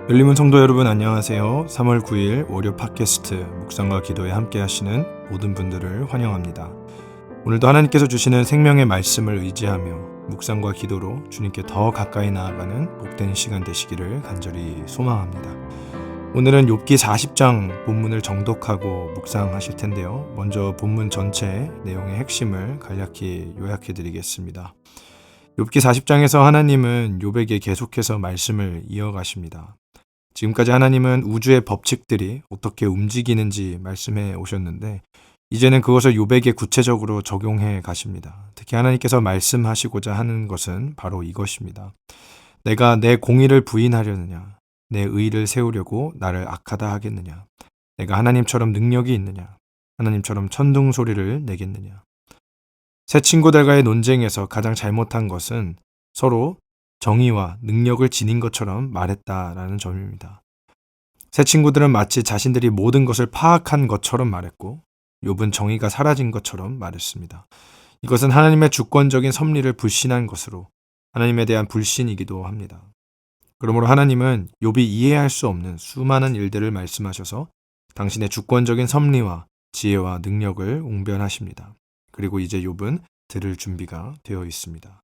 열림은 성도 여러분 안녕하세요. 3월 9일 월요 팟캐스트 묵상과 기도에 함께 하시는 모든 분들을 환영합니다. 오늘도 하나님께서 주시는 생명의 말씀을 의지하며 묵상과 기도로 주님께 더 가까이 나아가는 복된 시간 되시기를 간절히 소망합니다. 오늘은 욥기 40장 본문을 정독하고 묵상하실 텐데요. 먼저 본문 전체 내용의 핵심을 간략히 요약해 드리겠습니다. 욥기 40장에서 하나님은 욥에게 계속해서 말씀을 이어가십니다. 지금까지 하나님은 우주의 법칙들이 어떻게 움직이는지 말씀해 오셨는데 이제는 그것을 욥에게 구체적으로 적용해 가십니다. 특히 하나님께서 말씀하시고자 하는 것은 바로 이것입니다. 내가 내 공의를 부인하려느냐? 내 의를 세우려고 나를 악하다 하겠느냐? 내가 하나님처럼 능력이 있느냐? 하나님처럼 천둥 소리를 내겠느냐? 새 친구들과의 논쟁에서 가장 잘못한 것은 서로 정의와 능력을 지닌 것처럼 말했다라는 점입니다. 새 친구들은 마치 자신들이 모든 것을 파악한 것처럼 말했고 욥은 정의가 사라진 것처럼 말했습니다. 이것은 하나님의 주권적인 섭리를 불신한 것으로 하나님에 대한 불신이기도 합니다. 그러므로 하나님은 욥이 이해할 수 없는 수많은 일들을 말씀하셔서 당신의 주권적인 섭리와 지혜와 능력을 웅변하십니다. 그리고 이제 욥은 들을 준비가 되어 있습니다.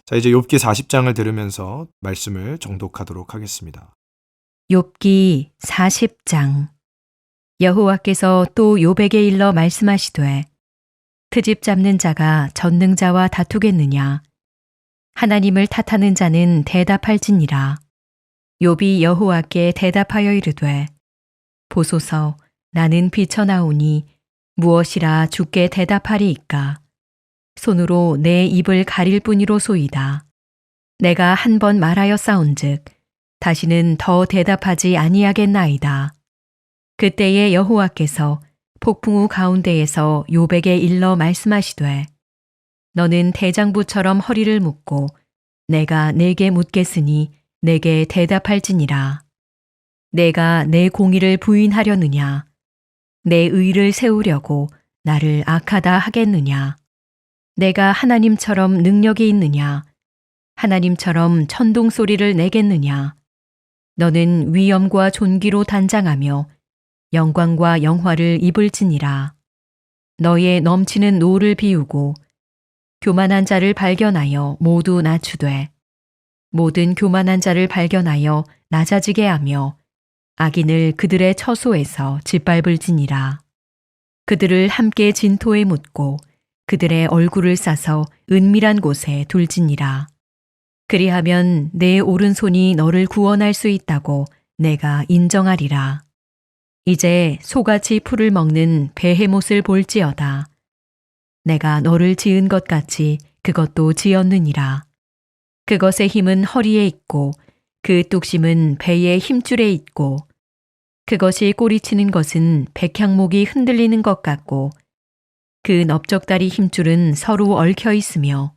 자, 이제 욥기 40장을 들으면서 말씀을 정독하도록 하겠습니다. 욥기 40장. 여호와께서 또 욥에게 일러 말씀하시되 트집 잡는 자가 전능자와 다투겠느냐? 하나님을 탓하는 자는 대답할지니라. 욥이 여호와께 대답하여 이르되 보소서, 나는 비쳐나오니 무엇이라 주께 대답하리이까? 손으로 내 입을 가릴 뿐이로소이다. 내가 한 번 말하였사온즉 다시는 더 대답하지 아니하겠나이다. 그때에 여호와께서 폭풍우 가운데에서 욥에게 일러 말씀하시되 너는 대장부처럼 허리를 묶고 내가 내게 묻겠으니 내게 대답할지니라. 내가 내 공의를 부인하려느냐? 내 의를 세우려고 나를 악하다 하겠느냐? 내가 하나님처럼 능력이 있느냐? 하나님처럼 천둥 소리를 내겠느냐? 너는 위엄과 존귀로 단장하며 영광과 영화를 입을지니라. 너의 넘치는 노를 비우고 교만한 자를 발견하여 모두 낮추되 모든 교만한 자를 발견하여 낮아지게 하며 악인을 그들의 처소에서 짓밟을지니라. 그들을 함께 진토에 묻고 그들의 얼굴을 싸서 은밀한 곳에 둘지니라. 그리하면 내 오른손이 너를 구원할 수 있다고 내가 인정하리라. 이제 소같이 풀을 먹는 베헤못을 볼지어다. 내가 너를 지은 것 같이 그것도 지었느니라. 그것의 힘은 허리에 있고 그 뚝심은 배의 힘줄에 있고 그것이 꼬리치는 것은 백향목이 흔들리는 것 같고 그 넓적다리 힘줄은 서로 얽혀 있으며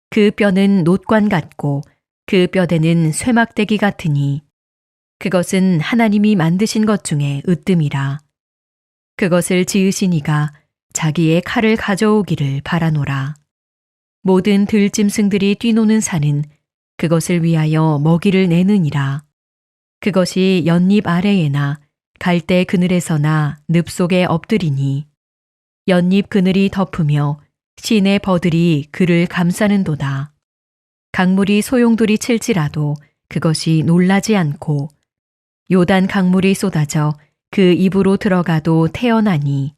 그 뼈는 놋관 같고 그 뼈대는 쇠막대기 같으니 그것은 하나님이 만드신 것 중에 으뜸이라. 그것을 지으신 이가 자기의 칼을 가져오기를 바라노라. 모든 들짐승들이 뛰노는 산은 그것을 위하여 먹이를 내느니라. 그것이 연잎 아래에나 갈대 그늘에서나 늪 속에 엎드리니 연잎 그늘이 덮으며 시내 버들이 그를 감싸는도다. 강물이 소용돌이 칠지라도 그것이 놀라지 않고 요단 강물이 쏟아져 그 입으로 들어가도 태어나니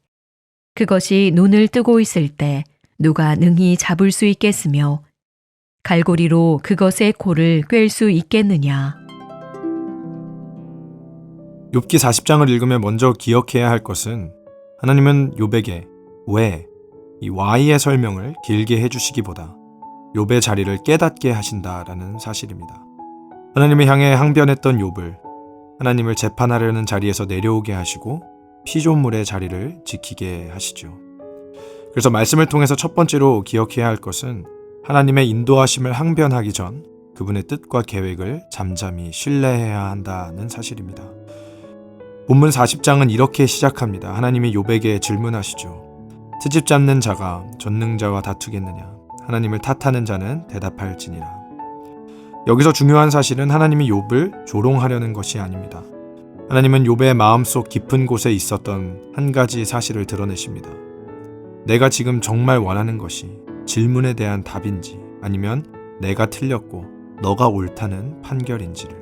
그것이 눈을 뜨고 있을 때 누가 능히 잡을 수 있겠으며 갈고리로 그것의 코를 꿰을 수 있겠느냐. 욥기 40장을 읽으면 먼저 기억해야 할 것은 하나님은 욥에게 왜, 이 why의 설명을 길게 해주시기보다 욥의 자리를 깨닫게 하신다라는 사실입니다. 하나님을 향해 항변했던 욥을 하나님을 재판하려는 자리에서 내려오게 하시고 피조물의 자리를 지키게 하시죠. 그래서 말씀을 통해서 첫 번째로 기억해야 할 것은 하나님의 인도하심을 항변하기 전 그분의 뜻과 계획을 잠잠히 신뢰해야 한다는 사실입니다. 본문 40장은 이렇게 시작합니다. 하나님이 욥에게 질문하시죠. 트집 잡는 자가 전능자와 다투겠느냐? 하나님을 탓하는 자는 대답할지니라. 여기서 중요한 사실은 하나님이 욥을 조롱하려는 것이 아닙니다. 하나님은 욥의 마음속 깊은 곳에 있었던 한 가지 사실을 드러내십니다. 내가 지금 정말 원하는 것이 질문에 대한 답인지 아니면 내가 틀렸고 너가 옳다는 판결인지를.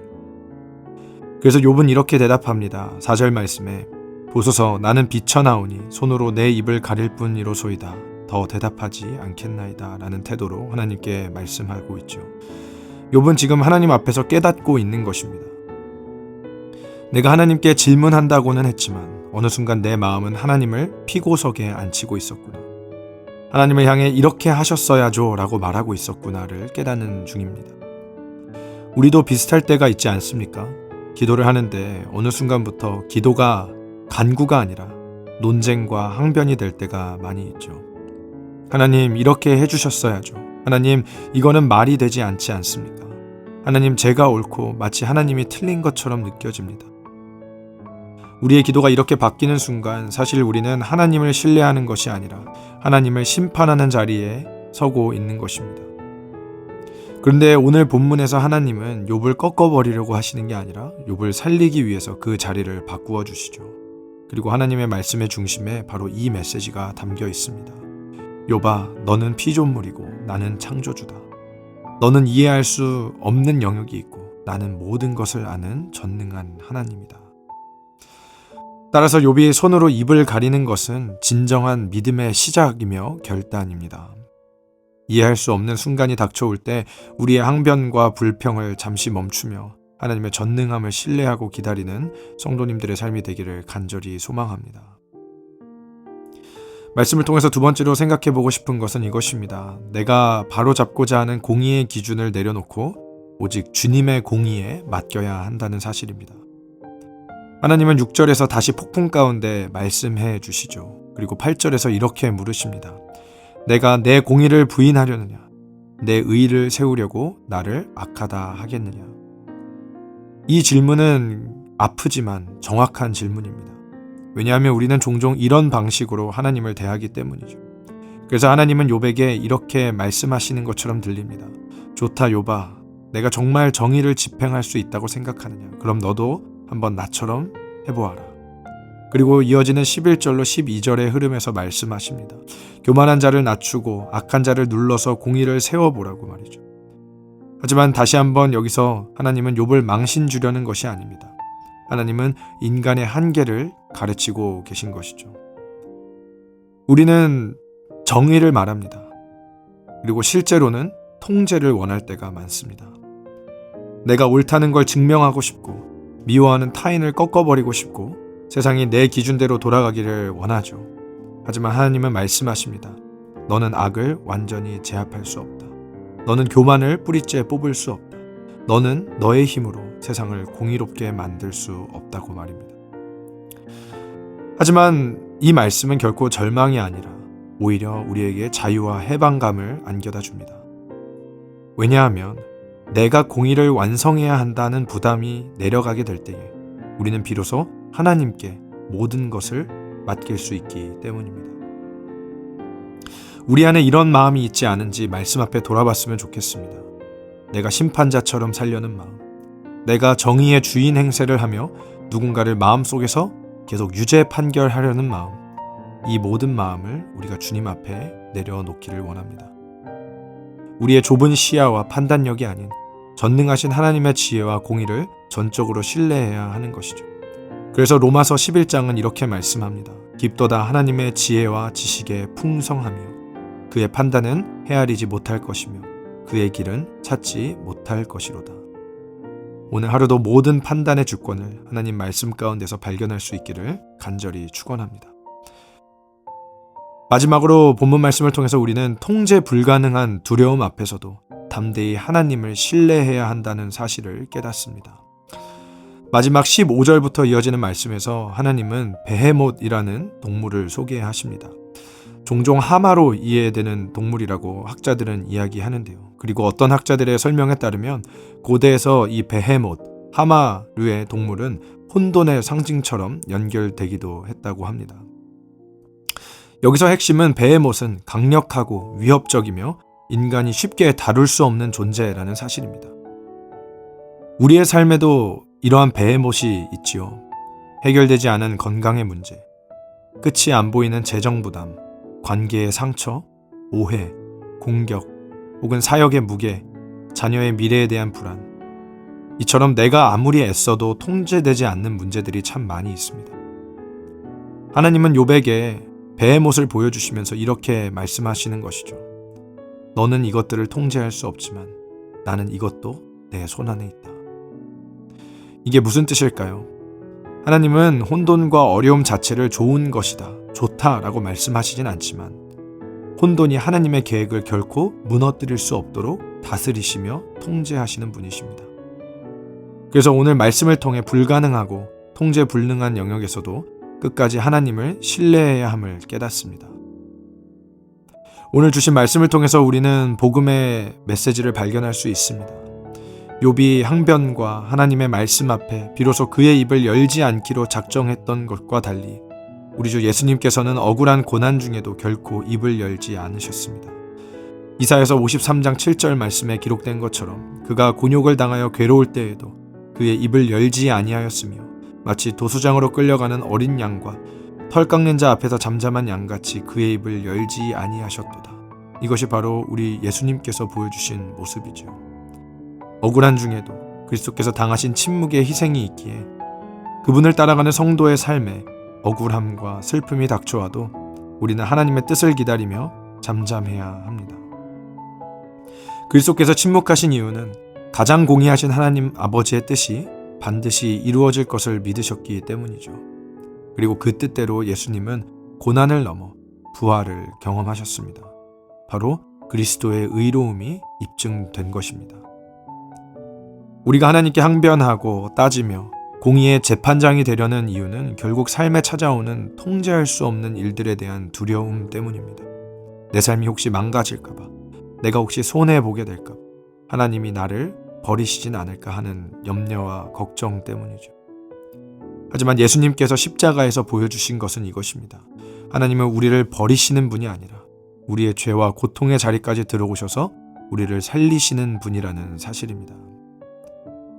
그래서 욥은 이렇게 대답합니다. 4절 말씀에 보소서 나는 비쳐나오니 손으로 내 입을 가릴 뿐이로소이다. 더 대답하지 않겠나이다 라는 태도로 하나님께 말씀하고 있죠. 욥은 지금 하나님 앞에서 깨닫고 있는 것입니다. 내가 하나님께 질문한다고는 했지만 어느 순간 내 마음은 하나님을 피고석에 앉히고 있었구나. 하나님을 향해 이렇게 하셨어야죠 라고 말하고 있었구나를 깨닫는 중입니다. 우리도 비슷할 때가 있지 않습니까? 기도를 하는데 어느 순간부터 기도가 간구가 아니라 논쟁과 항변이 될 때가 많이 있죠. 하나님 이렇게 해주셨어야죠. 하나님 이거는 말이 되지 않지 않습니까? 하나님 제가 옳고 마치 하나님이 틀린 것처럼 느껴집니다. 우리의 기도가 이렇게 바뀌는 순간 사실 우리는 하나님을 신뢰하는 것이 아니라 하나님을 심판하는 자리에 서고 있는 것입니다. 그런데 오늘 본문에서 하나님은 욥을 꺾어버리려고 하시는 게 아니라 욥을 살리기 위해서 그 자리를 바꾸어 주시죠. 그리고 하나님의 말씀의 중심에 바로 이 메시지가 담겨 있습니다. 욥아, 너는 피조물이고 나는 창조주다. 너는 이해할 수 없는 영역이 있고 나는 모든 것을 아는 전능한 하나님이다. 따라서 욥이 손으로 입을 가리는 것은 진정한 믿음의 시작이며 결단입니다. 이해할 수 없는 순간이 닥쳐올 때 우리의 항변과 불평을 잠시 멈추며 하나님의 전능함을 신뢰하고 기다리는 성도님들의 삶이 되기를 간절히 소망합니다. 말씀을 통해서 두 번째로 생각해 보고 싶은 것은 이것입니다. 내가 바로잡고자 하는 공의의 기준을 내려놓고 오직 주님의 공의에 맡겨야 한다는 사실입니다. 하나님은 6절에서 다시 폭풍 가운데 말씀해 주시죠. 그리고 8절에서 이렇게 물으십니다. 내가 내 공의를 부인하려느냐? 내 의를 세우려고 나를 악하다 하겠느냐? 이 질문은 아프지만 정확한 질문입니다. 왜냐하면 우리는 종종 이런 방식으로 하나님을 대하기 때문이죠. 그래서 하나님은 욥에게 이렇게 말씀하시는 것처럼 들립니다. 좋다 욥아, 내가 정말 정의를 집행할 수 있다고 생각하느냐? 그럼 너도 한번 나처럼 해보아라. 그리고 이어지는 11절로 12절의 흐름에서 말씀하십니다. 교만한 자를 낮추고 악한 자를 눌러서 공의를 세워보라고 말이죠. 하지만 다시 한번 여기서 하나님은 욥을 망신 주려는 것이 아닙니다. 하나님은 인간의 한계를 가르치고 계신 것이죠. 우리는 정의를 말합니다. 그리고 실제로는 통제를 원할 때가 많습니다. 내가 옳다는 걸 증명하고 싶고 미워하는 타인을 꺾어버리고 싶고 세상이 내 기준대로 돌아가기를 원하죠. 하지만 하나님은 말씀하십니다. 너는 악을 완전히 제압할 수 없다. 너는 교만을 뿌리째 뽑을 수 없다. 너는 너의 힘으로 세상을 공의롭게 만들 수 없다고 말입니다. 하지만 이 말씀은 결코 절망이 아니라 오히려 우리에게 자유와 해방감을 안겨다 줍니다. 왜냐하면 내가 공의를 완성해야 한다는 부담이 내려가게 될 때에 우리는 비로소 하나님께 모든 것을 맡길 수 있기 때문입니다. 우리 안에 이런 마음이 있지 않은지 말씀 앞에 돌아봤으면 좋겠습니다. 내가 심판자처럼 살려는 마음, 내가 정의의 주인 행세를 하며 누군가를 마음속에서 계속 유죄 판결하려는 마음, 이 모든 마음을 우리가 주님 앞에 내려놓기를 원합니다. 우리의 좁은 시야와 판단력이 아닌 전능하신 하나님의 지혜와 공의를 전적으로 신뢰해야 하는 것이죠. 그래서 로마서 11장은 이렇게 말씀합니다. 깊도다 하나님의 지혜와 지식에 풍성하며 그의 판단은 헤아리지 못할 것이며 그의 길은 찾지 못할 것이로다. 오늘 하루도 모든 판단의 주권을 하나님 말씀 가운데서 발견할 수 있기를 간절히 축원합니다. 마지막으로 본문 말씀을 통해서 우리는 통제 불가능한 두려움 앞에서도 담대히 하나님을 신뢰해야 한다는 사실을 깨닫습니다. 마지막 15절부터 이어지는 말씀에서 하나님은 베헤못이라는 동물을 소개하십니다. 종종 하마로 이해되는 동물이라고 학자들은 이야기하는데요. 그리고 어떤 학자들의 설명에 따르면 고대에서 이 베헤못, 하마류의 동물은 혼돈의 상징처럼 연결되기도 했다고 합니다. 여기서 핵심은 베헤못은 강력하고 위협적이며 인간이 쉽게 다룰 수 없는 존재라는 사실입니다. 우리의 삶에도 이러한 베헤못이 있지요. 해결되지 않은 건강의 문제, 끝이 안 보이는 재정 부담, 관계의 상처, 오해, 공격, 혹은 사역의 무게, 자녀의 미래에 대한 불안. 이처럼 내가 아무리 애써도 통제되지 않는 문제들이 참 많이 있습니다. 하나님은 욥에게 베헤못을 보여주시면서 이렇게 말씀하시는 것이죠. 너는 이것들을 통제할 수 없지만 나는 이것도 내 손안에 있다. 이게 무슨 뜻일까요? 하나님은 혼돈과 어려움 자체를 좋은 것이다, 좋다라고 말씀하시진 않지만 혼돈이 하나님의 계획을 결코 무너뜨릴 수 없도록 다스리시며 통제하시는 분이십니다. 그래서 오늘 말씀을 통해 불가능하고 통제 불능한 영역에서도 끝까지 하나님을 신뢰해야 함을 깨닫습니다. 오늘 주신 말씀을 통해서 우리는 복음의 메시지를 발견할 수 있습니다. 욥이 항변과 하나님의 말씀 앞에 비로소 그의 입을 열지 않기로 작정했던 것과 달리 우리 주 예수님께서는 억울한 고난 중에도 결코 입을 열지 않으셨습니다. 이사야서 53장 7절 말씀에 기록된 것처럼 그가 곤욕을 당하여 괴로울 때에도 그의 입을 열지 아니하였으며 마치 도수장으로 끌려가는 어린 양과 털 깎는 자 앞에서 잠잠한 양같이 그의 입을 열지 아니하셨도다. 이것이 바로 우리 예수님께서 보여주신 모습이죠. 억울한 중에도 그리스도께서 당하신 침묵의 희생이 있기에 그분을 따라가는 성도의 삶에 억울함과 슬픔이 닥쳐와도 우리는 하나님의 뜻을 기다리며 잠잠해야 합니다. 그리스도께서 침묵하신 이유는 가장 공의하신 하나님 아버지의 뜻이 반드시 이루어질 것을 믿으셨기 때문이죠. 그리고 그 뜻대로 예수님은 고난을 넘어 부활을 경험하셨습니다. 바로 그리스도의 의로움이 입증된 것입니다. 우리가 하나님께 항변하고 따지며 공의의 재판장이 되려는 이유는 결국 삶에 찾아오는 통제할 수 없는 일들에 대한 두려움 때문입니다. 내 삶이 혹시 망가질까봐, 내가 혹시 손해보게 될까, 하나님이 나를 버리시진 않을까 하는 염려와 걱정 때문이죠. 하지만 예수님께서 십자가에서 보여주신 것은 이것입니다. 하나님은 우리를 버리시는 분이 아니라 우리의 죄와 고통의 자리까지 들어오셔서 우리를 살리시는 분이라는 사실입니다.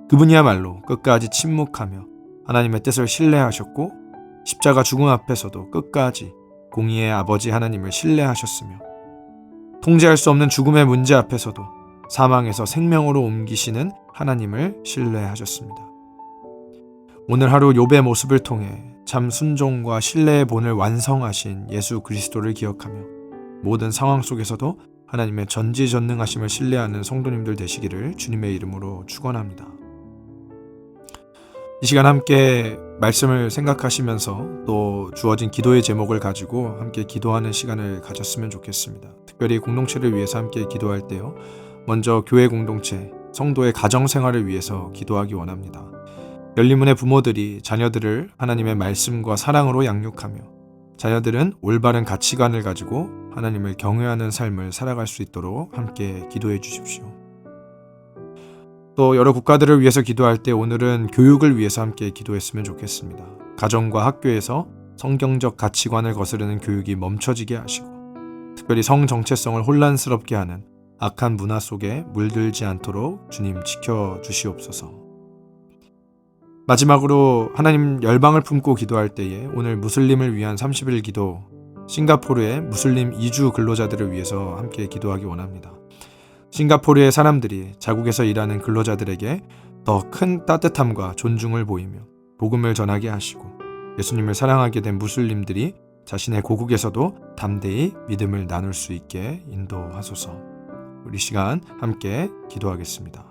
그분이야말로 끝까지 침묵하며 하나님의 뜻을 신뢰하셨고 십자가 죽음 앞에서도 끝까지 공의의 아버지 하나님을 신뢰하셨으며 통제할 수 없는 죽음의 문제 앞에서도 사망에서 생명으로 옮기시는 하나님을 신뢰하셨습니다. 오늘 하루 욥의 모습을 통해 참 순종과 신뢰의 본을 완성하신 예수 그리스도를 기억하며 모든 상황 속에서도 하나님의 전지전능하심을 신뢰하는 성도님들 되시기를 주님의 이름으로 축원합니다. 이 시간 함께 말씀을 생각하시면서 또 주어진 기도의 제목을 가지고 함께 기도하는 시간을 가졌으면 좋겠습니다. 특별히 공동체를 위해서 함께 기도할 때요. 먼저 교회 공동체, 성도의 가정생활을 위해서 기도하기 원합니다. 열린문의 부모들이 자녀들을 하나님의 말씀과 사랑으로 양육하며 자녀들은 올바른 가치관을 가지고 하나님을 경외하는 삶을 살아갈 수 있도록 함께 기도해 주십시오. 또 여러 국가들을 위해서 기도할 때 오늘은 교육을 위해서 함께 기도했으면 좋겠습니다. 가정과 학교에서 성경적 가치관을 거스르는 교육이 멈춰지게 하시고 특별히 성 정체성을 혼란스럽게 하는 악한 문화 속에 물들지 않도록 주님 지켜주시옵소서. 마지막으로 하나님 열방을 품고 기도할 때에 오늘 무슬림을 위한 30일 기도, 싱가포르의 무슬림 이주 근로자들을 위해서 함께 기도하기 원합니다. 싱가포르의 사람들이 자국에서 일하는 근로자들에게 더 큰 따뜻함과 존중을 보이며 복음을 전하게 하시고 예수님을 사랑하게 된 무슬림들이 자신의 고국에서도 담대히 믿음을 나눌 수 있게 인도하소서. 우리 시간 함께 기도하겠습니다.